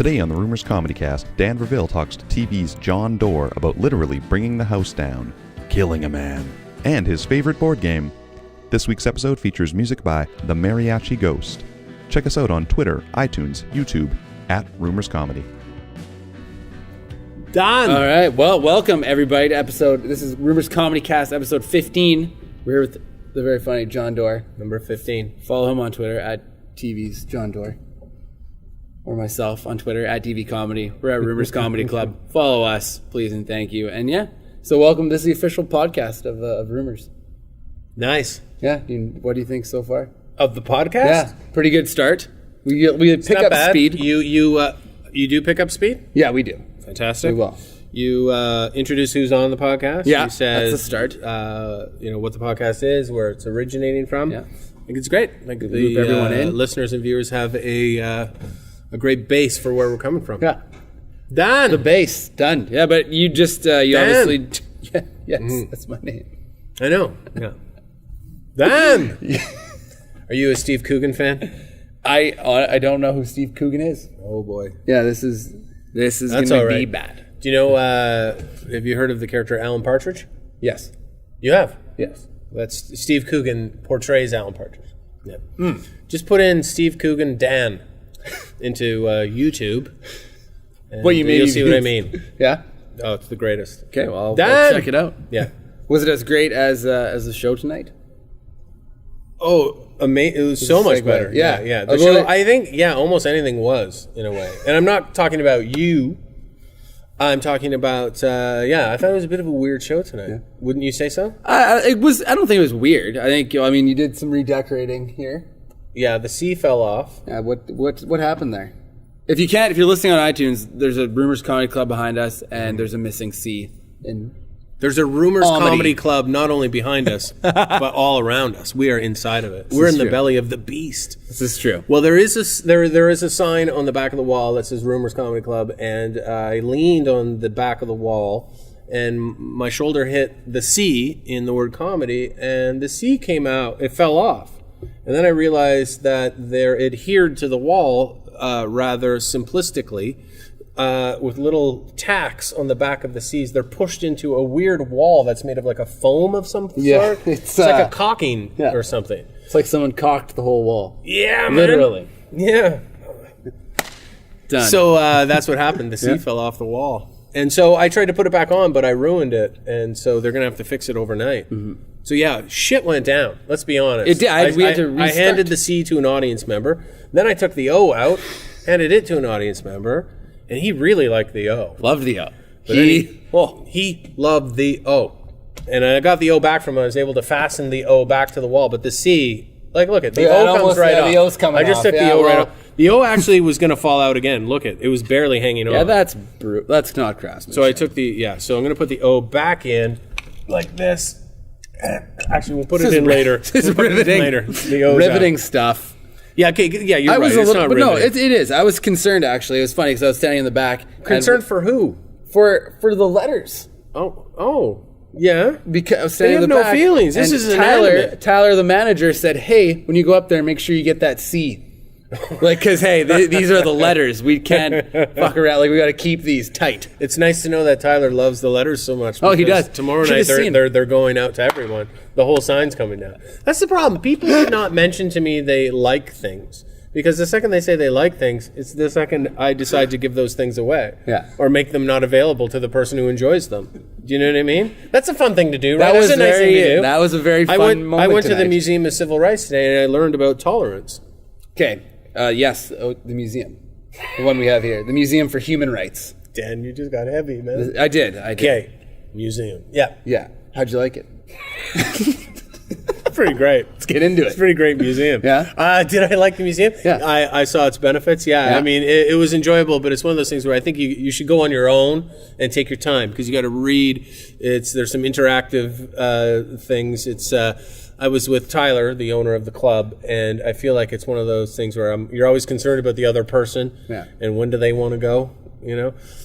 Today on the Rumors Comedy Cast, Dan Verville talks to TV's Jon Dore about literally bringing the house down, killing a man, and his favorite board game. This week's episode features music by the Mariachi Ghost. Check us out on Twitter, iTunes, YouTube, at Rumors Comedy. Done. All right. Well, welcome everybody to this is Rumors Comedy Cast, episode 15. We're here with the very funny Jon Dore. Number 15. Follow him on Twitter at TV's Jon Dore. Or myself on Twitter at TV Comedy. We're at Rumors Comedy Club. Follow us, please and thank you. And yeah, so welcome. This is the official podcast of Rumors. Nice. Yeah. What do you think so far? Of the podcast? Yeah. Pretty good start. We pick up bad. speed. You do pick up speed? Yeah, we do. Fantastic. We will. You introduce who's on the podcast. Yeah, you said, that's the start. What the podcast is, where it's originating from. Yeah. I think it's great. Like loop everyone in. Listeners and viewers have a great base for where we're coming from. Yeah. Done. The base. Done. Yeah, but you just, you obviously... Yeah, yes, that's my name. I know. Yeah. Done. Are you a Steve Coogan fan? I don't know who Steve Coogan is. Oh, boy. Yeah, this is going to be bad. Do you know, have you heard of the character Alan Partridge? Yes. You have? Yes. That's Steve Coogan portrays Alan Partridge. Yeah. Just put in Steve Coogan Dan into YouTube. What you mean? You'll see what I mean. Yeah? Oh, it's the greatest. Okay, well, I'll Dan! check it out. Yeah. Was it as great as the show tonight? Oh, it was so much better. Yeah. Yeah. The show, I think, almost anything was, in a way. And I'm not talking about you. I'm talking about, I thought it was a bit of a weird show tonight. Yeah. Wouldn't you say so? I don't think it was weird. I think, you did some redecorating here. Yeah, the C fell off. Yeah, what happened there? If you're listening on iTunes, there's a Rumors Comedy Club behind us, and there's a missing C. There's a Rumors Comedy Club not only behind us, but all around us. We are inside of it. We're in the belly of the beast. This is true. Well, there is a sign on the back of the wall that says Rumors Comedy Club, and I leaned on the back of the wall, and my shoulder hit the C in the word comedy, and the C came out. It fell off. And then I realized that they're adhered to the wall rather simplistically with little tacks on the back of the C's. They're pushed into a weird wall that's made of like a foam of some sort. It's like a caulking or something. It's like someone caulked the whole wall. Yeah, man. Literally. Yeah. Done. So that's what happened. The C fell off the wall. And so I tried to put it back on, but I ruined it. And so they're going to have to fix it overnight. Mm-hmm. So yeah, shit went down. Let's be honest. It did. We had to restart. I handed the C to an audience member. Then I took the O out, handed it to an audience member, and he really liked the O. Loved the O. He loved the O. And I got the O back from him. I was able to fasten the O back to the wall. But the C, look at the O comes right off. The O's coming off. I just took the O right off. The O actually was going to fall out again. Look, it was barely hanging on. Yeah, that's not craftsmanship. So I took so I'm going to put the O back in like this. Actually, we'll put it in later. It's riveting stuff. Yeah, okay, yeah, you're right. It's not riveting. No, it is. I was concerned, actually. It was funny because I was standing in the back. Concerned for who? For the letters. Oh, yeah. Because I was standing in the back. back. You have no feelings. This is Tyler, the manager, said, hey, when you go up there, make sure you get that C. Because, hey, these are the letters. We can't fuck around. We got to keep these tight. It's nice to know that Tyler loves the letters so much. Oh, he does. Tomorrow night, they're going out to everyone. The whole sign's coming down. That's the problem. People did not mention to me they like things. Because the second they say they like things, it's the second I decide to give those things away. Yeah. Or make them not available to the person who enjoys them. Do you know what I mean? That's a fun thing to do, right? That's a nice thing to do. That was a very fun moment I went tonight. to the Museum of Civil Rights today, and I learned about tolerance. Okay. Yes, the museum. The one we have here. The Museum for Human Rights. Dan, you just got heavy, man. I did. Okay. Museum. Yeah. Yeah. How'd you like it? Pretty great. Let's get into it. It's a pretty great museum. Yeah. Did I like the museum? Yeah. I saw its benefits. Yeah. I mean, it was enjoyable, but it's one of those things where I think you should go on your own and take your time because you got to read. There's some interactive things. I was with Tyler, the owner of the club, and I feel like it's one of those things where you're always concerned about the other person and when do they want to go,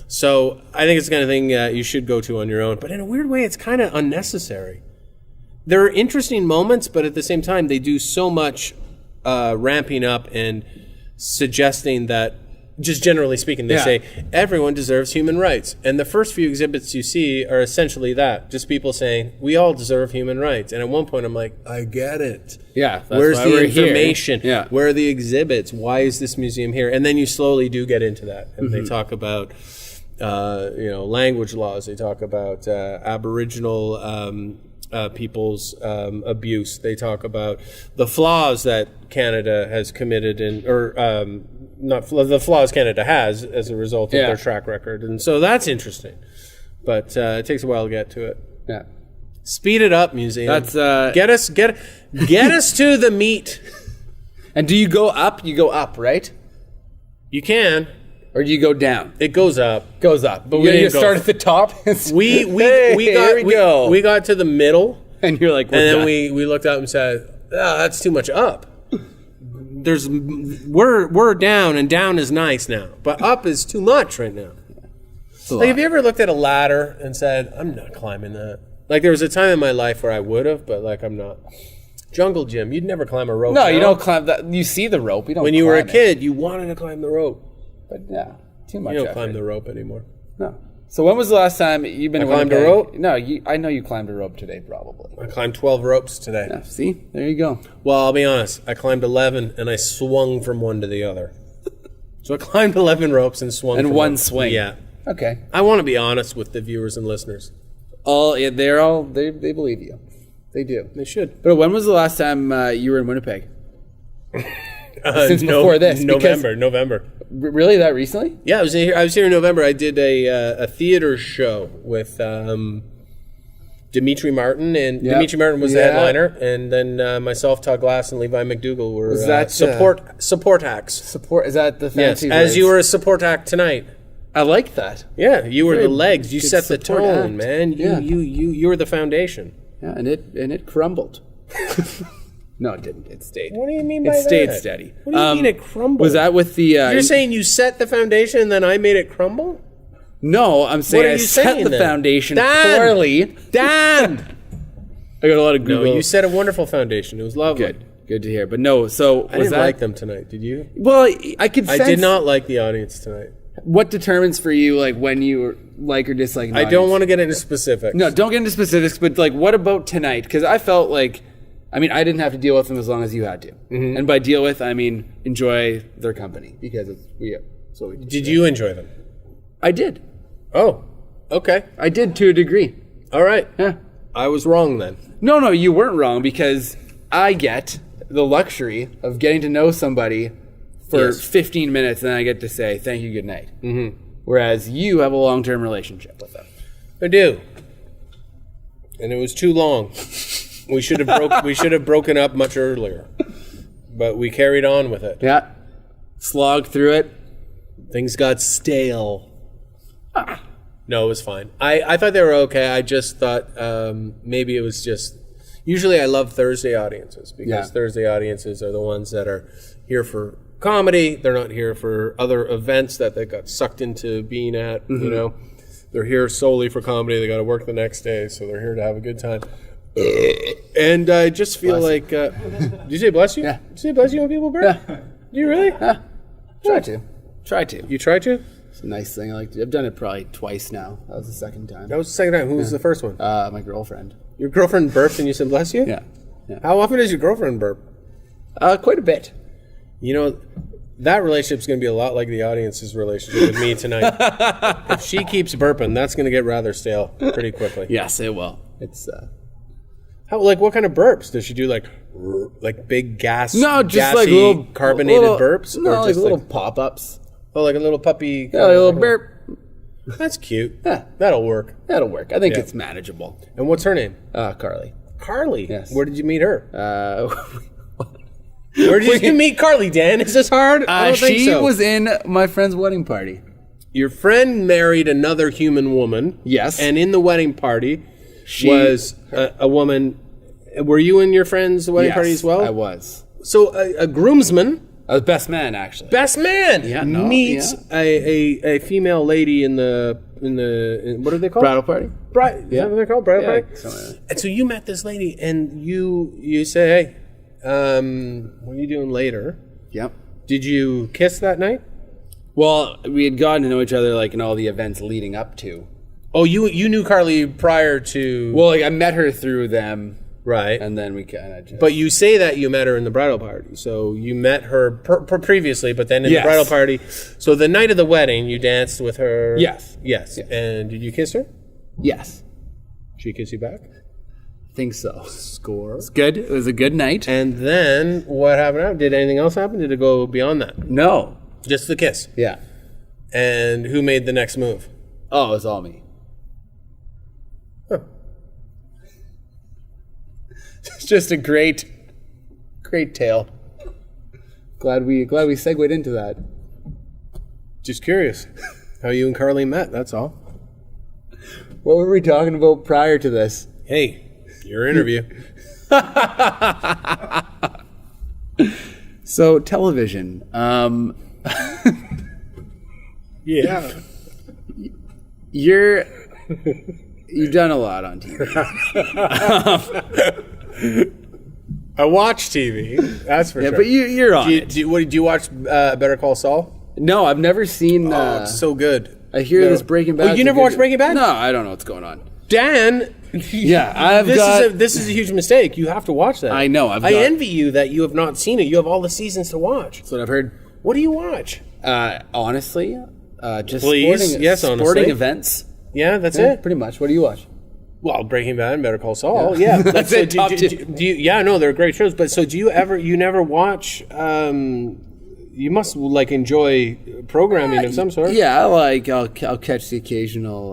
So I think it's the kind of thing you should go to on your own. But in a weird way, it's kind of unnecessary. There are interesting moments, but at the same time, they do so much ramping up and suggesting that just generally speaking, they say everyone deserves human rights. And the first few exhibits you see are essentially that. Just people saying, we all deserve human rights. And at one point I'm like, I get it. Yeah. Where's the information? Here. Yeah. Where are the exhibits? Why is this museum here? And then you slowly do get into that. And they talk about, language laws. They talk about Aboriginal people's abuse. They talk about the flaws that Canada has committed the flaws Canada has as a result of their track record. And so that's interesting. But it takes a while to get to it. Yeah. Speed it up, museum. That's get us to the meat. And do you go up? You go up, right? You can. Or do you go down? It goes up. Goes up. But we start at the top. We got to the middle. And you're like, then we looked up and said, that's too much up. We're down, and down is nice now. But up is too much right now. Like, have you ever looked at a ladder and said, I'm not climbing that? Like, there was a time in my life where I would have, but like, I'm not. Jungle gym, you'd never climb a rope. No, you don't climb that. You see the rope. You don't. When you were a kid, you wanted to climb the rope. But yeah, too much. You don't climb the rope anymore. No. So when was the last time you've been? I climbed a rope? No, I know you climbed a rope today, probably. I climbed 12 ropes today. Yeah, see, there you go. Well, I'll be honest. I climbed 11 and I swung from one to the other. So I climbed 11 ropes and swung. And from one swing. Yeah. Okay. I want to be honest with the viewers and listeners. They believe you. They do. They should. But when was the last time you were in Winnipeg? Since before this, November. Really, that recently? Yeah, I was here in November. I did a theater show with Dimitri Martin, and Dimitri Martin was the headliner, and then myself, Todd Glass, and Levi McDougall were support acts. Support, is that the fancy? Yes, as you were a support act tonight. I like that. Yeah, you were the legs. You set the tone, act. man. You were the foundation. Yeah, and it crumbled. No, it didn't. It stayed. What do you mean by that? It stayed steady. What do you mean it crumbled? Was that with the... You're saying you set the foundation and then I made it crumble? No, I'm saying I set the foundation poorly. Dan! I got a lot of Google. No, you set a wonderful foundation. It was lovely. Good to hear. But no, so... I didn't like them tonight, did you? Well, I could sense... I did not like the audience tonight. What determines for you, like, when you like or dislike an audience? I don't want to get into specifics. No, don't get into specifics, but, like, what about tonight? Because I felt like... I mean, I didn't have to deal with them as long as you had to. Mm-hmm. And by deal with, I mean enjoy their company. Because it's what we do. Did you enjoy them? I did. Oh, okay. I did to a degree. All right. Yeah. I was wrong then. No, you weren't wrong, because I get the luxury of getting to know somebody for 15 minutes, and then I get to say, thank you, good night. Mm-hmm. Whereas you have a long-term relationship with them. I do. And it was too long. We should have broken up much earlier. But we carried on with it. Yeah. Slogged through it. Things got stale. No, it was fine. I thought they were okay. I just thought maybe it was just... Usually I love Thursday audiences because Thursday audiences are the ones that are here for comedy. They're not here for other events that they got sucked into being at, you know. They're here solely for comedy. They got to work the next day, so they're here to have a good time. And I just feel like... did you say bless you? Yeah. Did you say bless you when people burp? Yeah. Do you really? Yeah. Try to. You try to? It's a nice thing. I've done it probably twice now. That was the second time. That was the second time. Who was the first one? My girlfriend. Your girlfriend burped and you said bless you? Yeah. How often does your girlfriend burp? Quite a bit. You know, that relationship's going to be a lot like the audience's relationship with me tonight. If she keeps burping, that's going to get rather stale pretty quickly. Yes, it will. It's... what kind of burps? Does she do like big gas? No, just gassy, like little carbonated burps? No, or like just little pop-ups. Oh, like a little puppy. Yeah, like a little burp. That's cute. Yeah, that'll work. I think it's manageable. And what's her name? Carly. Carly. Yes. Where did you meet her? Where did you meet Carly, Dan? Is this hard? I don't think so. She was in my friend's wedding party. Your friend married another human woman. Yes. And in the wedding party was a woman. Were you in your friend's wedding party as well? I was. So a groomsman. Best man, actually. Best man meets a female lady in the what are they called? Bridal party. Is that what they're called? Bridal party. And so you met this lady, and you say, "Hey, what are you doing later?" Yep. Did you kiss that night? Well, we had gotten to know each other like in all the events leading up to. Oh, you knew Carly prior to... Well, like, I met her through them. Right. And then we kind of just... But you say that you met her in the bridal party. So you met her previously, but then in the bridal party. So the night of the wedding, you danced with her. Yes. Yes. And did you kiss her? Yes. Did she kiss you back? Think so. Score. It's good. It was a good night. And then what happened? Did anything else happen? Did it go beyond that? No. Just the kiss. Yeah. And who made the next move? Oh, it was all me. Huh. It's just a great tale. Glad we segued into that. Just curious how you and Carly met, that's all. What were we talking about prior to this? Hey, your interview. So, television. Yeah. You've done a lot on TV. I watch TV, that's for Yeah, sure. but you're on it. Do you watch Better Call Saul? No, I've never seen... Oh, it's so good. I hear this Breaking Bad... Oh, you never watched Breaking Bad? No, I don't know what's going on. Dan... Yeah, This is a huge mistake. You have to watch that. I know. I envy you that you have not seen it. You have all the seasons to watch. That's what I've heard. What do you watch? Honestly, just Please, yes, sporting honestly. events. Yeah, that's Yeah, it. pretty much. What do you watch? Well, Breaking Bad and Better Call Saul. Yeah, That's so it, top two. do you, yeah, no, they're great shows. But so do you ever? You never watch? You must like enjoy programming of some sort. Yeah, I'll catch the occasional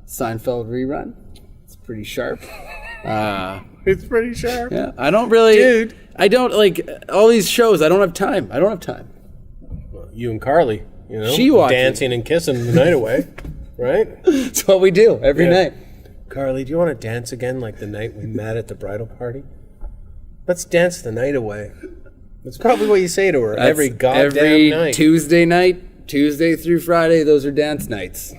Seinfeld rerun. It's pretty sharp. It's pretty sharp. Yeah, I don't really... Dude. I don't, like, all these shows, I don't have time. Well, you and Carly, you know, She watches. dancing and kissing the night away, right? It's what we do every Yeah. night. Carly, do you want to dance again like the night we met at the bridal party? Let's dance the night away. That's probably what you say to her every goddamn every night. Tuesday through Friday, those are dance nights.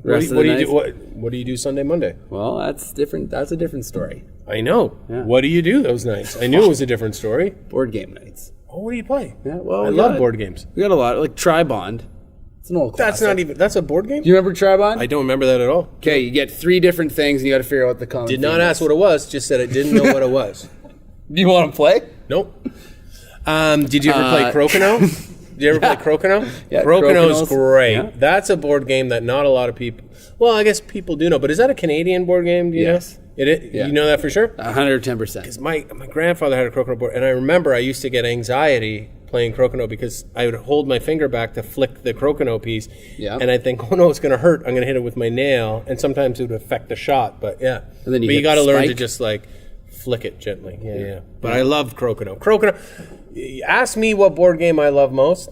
What do you do? What do you do Sunday, Monday? Well, that's different. That's a different story. I know. Yeah. What do you do those nights? I knew it was a different story. Board game nights. Oh, what do you play? Yeah, well, I love board games. We got a lot, like Tri-Bond. It's an old classic. That's not even. That's a board game. Do you remember Tri-Bond? I don't remember that at all. Okay, you get 3 different things, and you got to figure out what the common Did not theme ask is. what it was. Just said I didn't know what it was. Do you want to play? Nope. Did you ever play Crocono? Did you ever play Crocono? Yeah, Crocono's Crocono's- great. yeah. That's a board game that not a lot of people. Well, I guess people do know. But is that a Canadian board game? Do you Yes. know? It. Yeah. You know that for sure. 110%. My grandfather had a Crocono board, and I remember I used to get anxiety playing Crocono because I would hold my finger back to flick the Crocono piece, Yeah. and I'd think, oh no, it's going to hurt. I'm going to hit it with my nail, and sometimes it would affect the shot. But yeah, And then you but you hit got to the learn to spike. just like flick it gently. Yeah. But I love Crocono. Crocono. Ask me what board game I love most.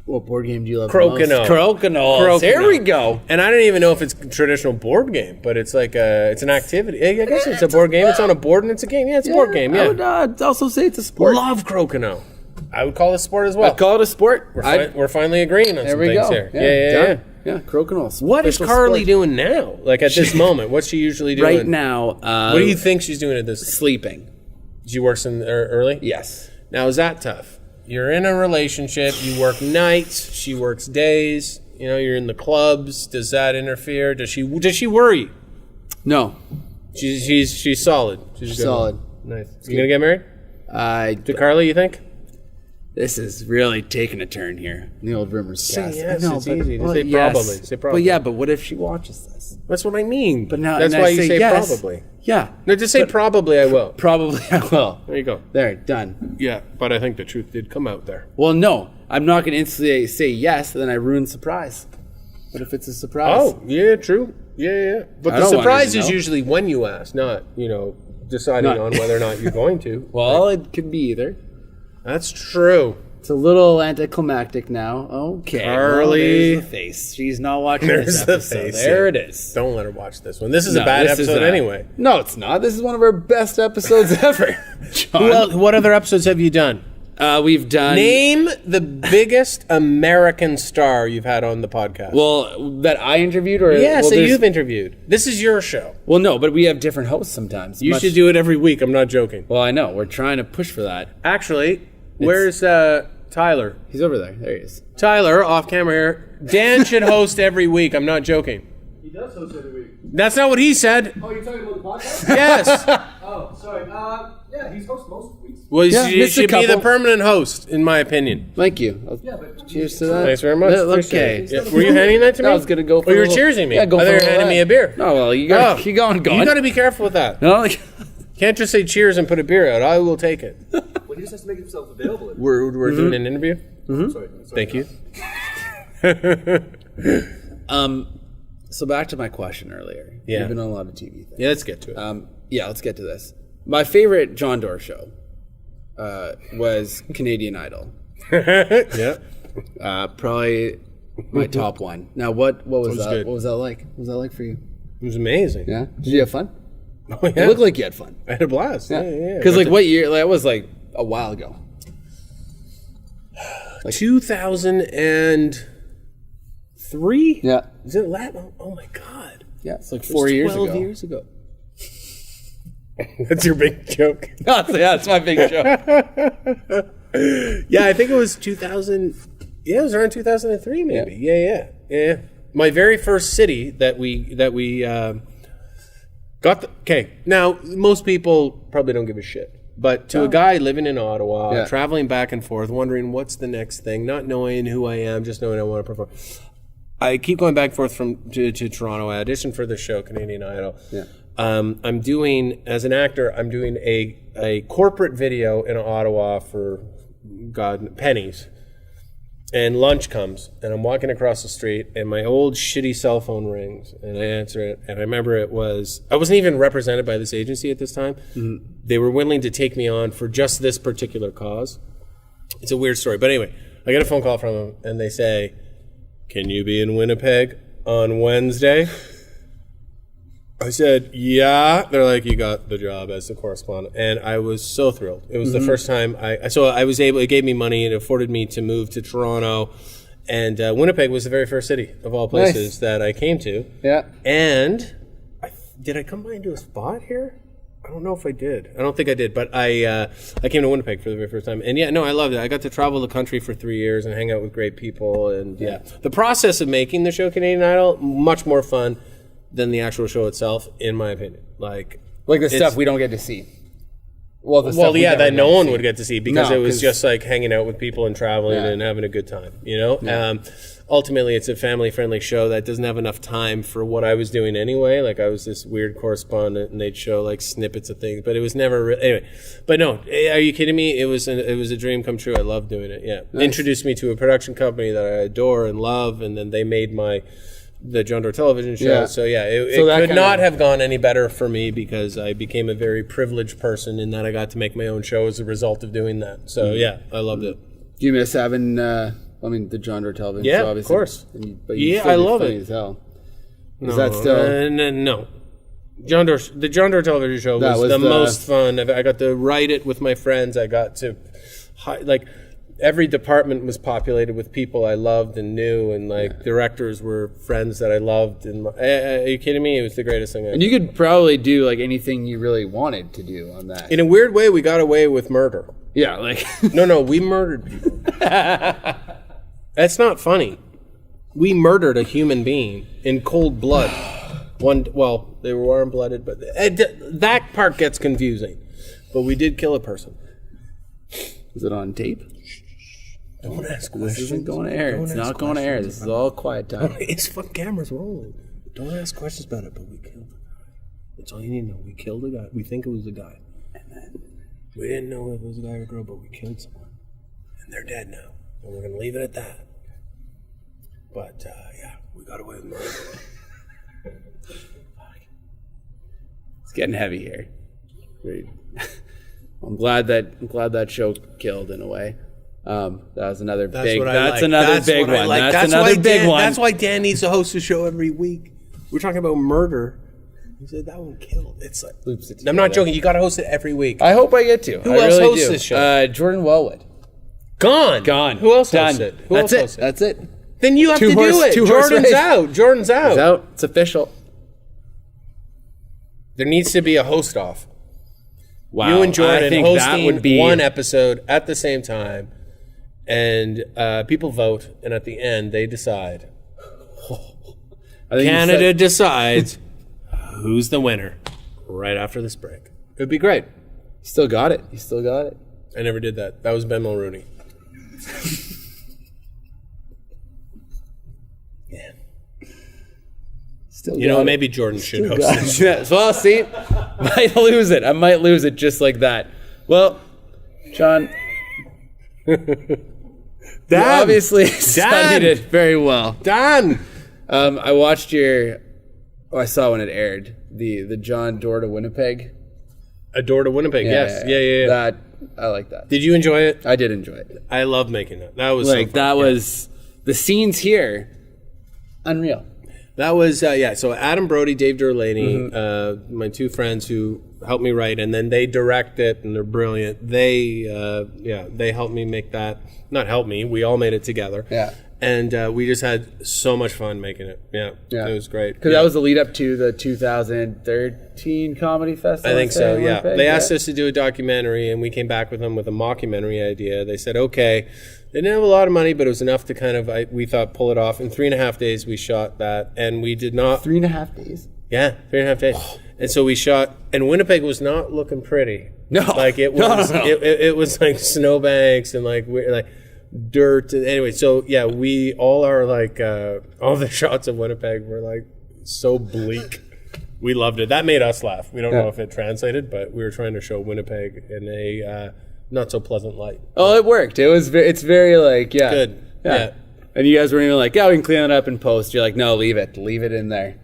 What board game do you love Crocono. most? Crocono. There we go. And I don't even know if it's a traditional board game, but it's like it's an activity. I guess it's a board game. It's on a board and it's a game. Yeah, it's a board game. I Yeah. would also say it's a sport. Love Crocono. I would call it a sport as well. I'd call it a sport. We're finally agreeing on There some we things go. here. Yeah, Yeah. done. Yeah, Crocono. What is Official Carly sport. doing now? Like at this moment, what's she usually doing right now? What do you think she's doing at this? Sleeping. She works in early. Yes. Now is that tough? You're in a relationship. You work nights. She works days. You know, you're in the clubs. Does that interfere? Does she worry? No. She's solid. She's a good Solid. one. Nice. You gonna get married to Carly? You think? This is really taking a turn here. The old rumors cast. yes, I know, it's but- easy. Just well, say yes. probably. Say probably. But yeah, but what if she watches this? That's what I mean. But now that's and why I you say yes. probably. Yeah. No, just say probably. I will. Probably I will. There you go. There, done. Yeah, but I think the truth did come out there. Well, no, I'm not going to instantly say yes, then I ruin surprise. What if it's a surprise? Oh, yeah, true. Yeah. But I the don't want her surprise to is know. usually when you ask, not, deciding Not- on whether or not you're going to. Well, it could be either. That's true. It's a little anticlimactic now. Okay. Carly. There's the face. She's not watching There's this the episode. face, There yeah. it is. Don't let her watch this one. This is No, a bad this is episode a- anyway. No, it's not. This is one of our best episodes ever. John. Well, what other episodes have you done? We've done... Name the biggest American star you've had on the podcast. Well, that I interviewed? Or yeah, well, so there's- you've interviewed. This is your show. Well, no, but we have different hosts sometimes. You should do it every week. I'm not joking. Well, I know. We're trying to push for that. Actually, where's Tyler. He's over there. There he is. Tyler, off camera here. Dan should host every week. I'm not joking. He does host every week. That's not what he said. Oh, you're talking about the podcast? Yes. Oh, sorry. Yeah, he's host most weeks. Well, Yeah, you missed a should be the couple. permanent host, in my opinion. Thank you. Yeah, but Cheers to that. Thanks very much. Okay. Appreciate it. Yeah. Were you handing that to me? I was gonna go for Oh, you were a little- cheersing me. Yeah, go I for thought you a were handing little me a beer. No, well, you got keep going. You got to be careful with that. No, like, Can't just say cheers and put a beer out. I will take it. well, he just has to make himself available. We're doing an interview. Sorry. Thank you. so back to my question earlier. Yeah. You've been on a lot of TV things. Yeah, let's get to it. Yeah, let's get to this. My favorite Jon Dore show was Canadian Idol. Yeah. Probably my top one. Now, what was that? good. What was that like? What was that like for you? It was amazing. Yeah. Did you have fun? Oh, yeah. It looked like you had fun. I had a blast. Yeah. Because like what year? Like, that was like a while ago. 2003? Yeah. Is it Latin? Oh my God. Yeah. It's like It was 4 years 12 ago. years ago. That's your big joke. That's my big show. Yeah, I think it was 2000. Yeah, it was around 2003, maybe. Yeah. My very first city that we got. Okay, now most people probably don't give a shit, but to a guy living in Ottawa, traveling back and forth, wondering what's the next thing, not knowing who I am, just knowing I want to perform. I keep going back and forth to Toronto. I auditioned for the show Canadian Idol. Yeah. I'm doing, as an actor, I'm doing a corporate video in Ottawa for pennies. And lunch comes, and I'm walking across the street, and my old shitty cell phone rings, and I answer it, and I remember I wasn't even represented by this agency at this time. Mm-hmm. They were willing to take me on for just this particular cause. It's a weird story. But anyway, I get a phone call from them, and they say, "Can you be in Winnipeg on Wednesday?" I said, yeah. They're like, you got the job as the correspondent. And I was so thrilled. It was the first time it gave me money and it afforded me to move to Toronto. And Winnipeg was the very first city of all places that I came to. Yeah. And did I come by and do a spot here? I don't know if I did. I don't think I did, but I came to Winnipeg for the very first time. And yeah, no, I loved it. I got to travel the country for 3 years and hang out with great people. And yeah, the process of making the show Canadian Idol, much more fun than the actual show itself, in my opinion. Like the stuff we don't get to see. That no one would get to see because it was just like hanging out with people and traveling and having a good time, you know? Yeah. Ultimately, it's a family-friendly show that doesn't have enough time for what I was doing anyway. Like, I was this weird correspondent, and they'd show, like, snippets of things, but it was never anyway. But no, are you kidding me? It was a dream come true. I loved doing it, yeah. Nice. Introduced me to a production company that I adore and love, and then they made the Jon Dore television show. Yeah. So yeah, it could not have gone any better for me because I became a very privileged person in that I got to make my own show as a result of doing that. So yeah, I loved it. Do you miss having, the Jon Dore television show? Yeah, of course. I love it. As hell. Is that still? No. The Jon Dore television show was the most fun. I got to write it with my friends. I got to, every department was populated with people I loved and knew, and directors were friends that I loved. And are you kidding me? It was the greatest thing ever. And you could probably do anything you really wanted to do on that. In a weird way, we got away with murder. Yeah, No, we murdered people. That's not funny. We murdered a human being in cold blood. They were warm-blooded, but that part gets confusing. But we did kill a person. Was it on tape? Don't ask questions. This isn't going to air. It's not going to air. This is all quiet time. It's fucking cameras rolling. Don't ask questions about it, but we killed the guy. That's all you need to know. We killed the guy. We think it was the guy. And then we didn't know if it was a guy or a girl, but we killed someone. And they're dead now. And we're going to leave it at that. But, we got away with murder. It's getting heavy here. Great. I'm glad that show killed in a way. That was another big one. That's another big one. That's why Dan needs to host a show every week. We're talking about murder. He said that one killed. It's like, I'm not joking. You got to host it every week. I hope I get to. Who else hosts this show? Jordan Wellwood. Gone. Who else hosts it? That's it. Then you have to do it. Jordan's out. He's out. It's official. There needs to be a host off. Wow. You and Jordan hosting one episode at the same time. and people vote, and at the end they decide. I think Canada decides who's the winner right after this break. It'd be great. You still got it. You still got it. I never did that. That was Ben Mulrooney. Yeah. Still You know, got it. maybe Jordan should host Got this. it. Yeah, so I'll see. Might lose it. I might lose it just like that. Well, John, you obviously studied it very well. Dan! I watched I saw when it aired, the Jon Dore to Winnipeg. A door to Winnipeg, yes. Yeah. That, I like that. Did you enjoy it? I did enjoy it. I loved making it. That was Like, so fun. that Yeah. was, the scenes here, unreal. That was, So Adam Brody, Dave Durlaney, my two friends who helped me write, and then they direct it, and they're brilliant. They helped me make that. Not help me. We all made it together. Yeah. And we just had so much fun making it. Yeah. It was great. Because that was the lead up to the 2013 Comedy Festival. I think so, yeah. Winnipeg, They asked us to do a documentary, and we came back with them with a mockumentary idea. They said, okay. They didn't have a lot of money, but it was enough to kind of, we thought, pull it off. In 3.5 days, we shot that, and we did not... 3.5 days? Yeah, 3.5 days. And so we shot, and Winnipeg was not looking pretty. No. Like, it was, No. It was like snowbanks and like dirt. And anyway, so yeah, all the shots of Winnipeg were like so bleak. We loved it. That made us laugh. We don't know if it translated, but we were trying to show Winnipeg in a not so pleasant light. Oh, it worked. It's very like, yeah. Good. Yeah. And you guys were even like, yeah, we can clean it up in post. You're like, no, leave it in there.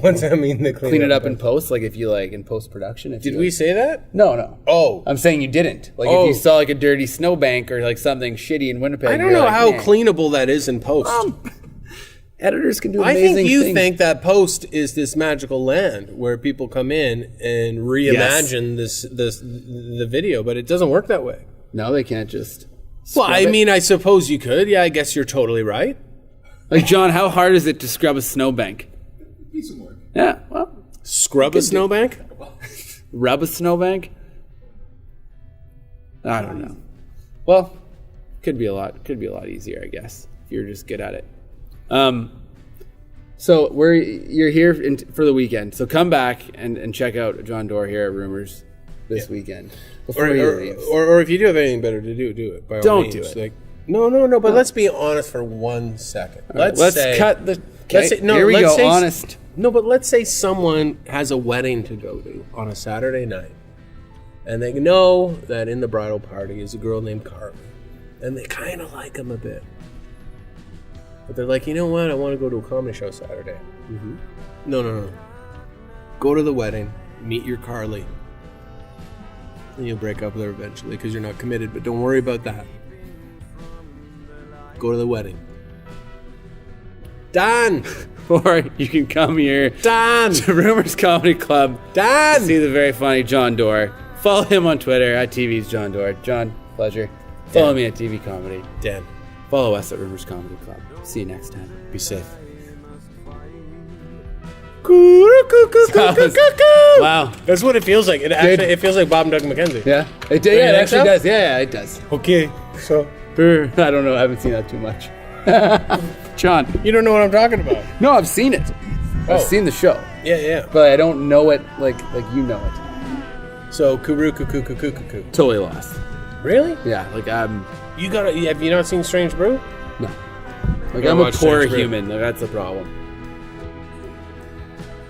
What's that mean? To Clean it up in post, like if you like in post production. Did we say that? No. Oh. I'm saying you didn't. Like if you saw like a dirty snowbank or like something shitty in Winnipeg. I don't you're know like, how "Man." cleanable that is in post. Editors can do I amazing think you things. think that post is this magical land where people come in and reimagine the video, but it doesn't work that way. No, they can't just. Well, I scrub it. mean, I suppose you could. Yeah, I guess you're totally right. Like John, how hard is it to scrub a snowbank? Decent work. Yeah, well, Scrub a snowbank? rub a snowbank. I don't know. Well, could be a lot easier, I guess, if you're just good at it. So you're here for the weekend. So come back and check out Jon Dore here at Rumors this weekend before he leaves. Or if you do have anything better to do it. By all Don't means. do it. Like, no. But let's be honest for 1 second. Let's say, cut the. Let's say, no, here we let's go. say, Honest. No, but let's say someone has a wedding to go to on a Saturday night, and they know that in the bridal party is a girl named Carly, and they kind of like him a bit. But they're like, you know what? I want to go to a comedy show Saturday. Mm-hmm. No. Go to the wedding, meet your Carly, and you'll break up with her eventually because you're not committed. But don't worry about that. Go to the wedding. Dan! Or you can come here Dan! to Rumors Comedy Club. Dan! See the very funny Jon Dore. Follow him on Twitter at TV's Jon Dore. John, pleasure. Follow me at TV Comedy. Dan, Follow us at Rumors Comedy Club. See you next time. be safe. Wow. That's what it feels like. It feels like Bob and Doug McKenzie. Yeah, it think actually so? does. Yeah, it does. Okay, so I don't know. I haven't seen that too much. John. you don't know what I'm talking about. No, I've seen it. Oh. I've seen the show, Yeah. but I don't know it like you know it. So cuckoo. Totally lost. Really? Yeah, like I'm. Have you not seen Strange Brew? No. Like Gotta I'm a watch poor Strange Brew. human. Like that's the problem.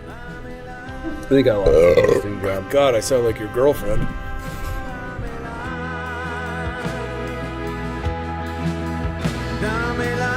I think I lost an interesting job. God, I sound like your girlfriend. Dame la